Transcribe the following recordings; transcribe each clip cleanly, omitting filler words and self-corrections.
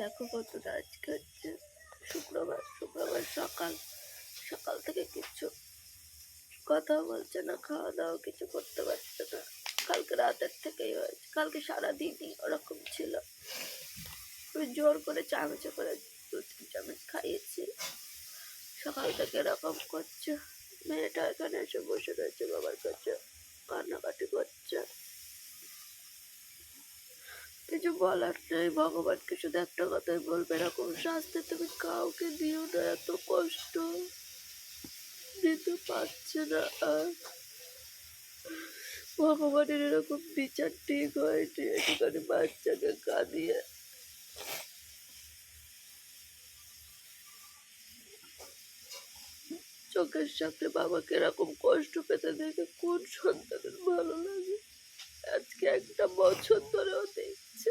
দেখো বন্ধুরা, আজকে হচ্ছে শুক্রবার সকাল সকাল থেকে কিচ্ছু কথা বলছে না, খাওয়া দাওয়া কিছু করতে পারছে না। কালকে রাতের থেকেই হয়েছে, কালকে সারাদিনই ওরকম ছিল। আমি জোর করে চামচে করে 2-3 চামচ খাইয়েছি, সকাল থেকে এরকম করছে। মেয়েটা এখানে এসে বসে রয়েছে বাবার কাছে, কান্নাকাটি করছে। কিছু বলার নেই, ভগবানকে শুধু একটা কথাই বলবে, এরকম শাস্তি তুমি কাউকে দিও না, এত কষ্ট দিতে পারছে না। আর ভগবানের এরকম বিচার ঠিক হয়নি, একটুখানি বাচ্চাকে কাঁদিয়ে। চোখের সামনে বাবাকে এরকম কষ্ট পেতে দেখে কোন সন্তানের ভালো লাগে? আজকে 1 বছর ধরেও দেখছে।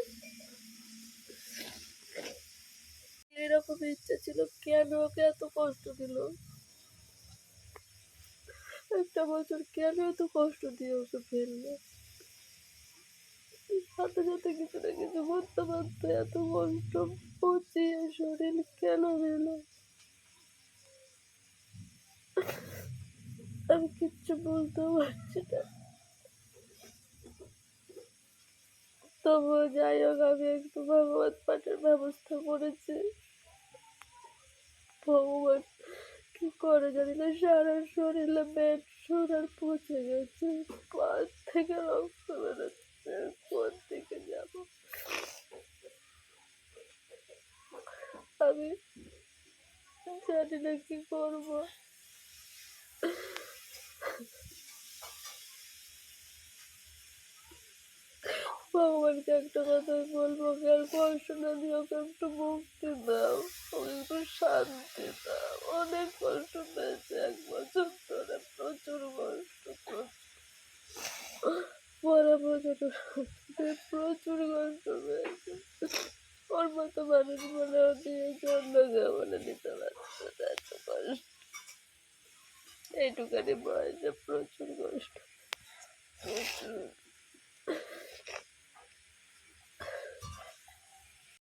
এরকম ইচ্ছা ছিল, কেন ওকে এত কষ্ট দিল? 1 বছর কেন এত কষ্ট দিয়ে ওকে ফেললো? সাথে সাথে কিছু না কিছু করতে পারতো, এত কষ্ট পচিয়ে শরীর কেন দিল? আমি কিচ্ছু বলতেও পারছি না। তবুও যাই হোক, আমি একটু ভাগবত পাঠের ব্যবস্থা করেছি। ভগবান কি করে জানি না, সারা শরীরে বেড শোনার পচে গেছে, পা থেকে রক্ত বেরোচ্ছে। কোন দিকে যাব? আমি জানি না কি করবো। ভগবানকে একটা কথাই বলবো, আর কষ্ট না দিয়ে ওকে একটু মুক্তি দাও, ওকে একটু শান্তি দাও। অনেক কষ্ট পেয়েছে 1 বছর ধরে, প্রচুর কষ্ট। পরে বোঝানো প্রচুর কষ্ট পেয়েছে। ওর মতো মানুষ বলে ও দিয়েছে, অন্য কেউ বলে দিতে পারছে না। এত কষ্ট এইটুখানি বয়সে, প্রচুর কষ্ট, প্রচুর।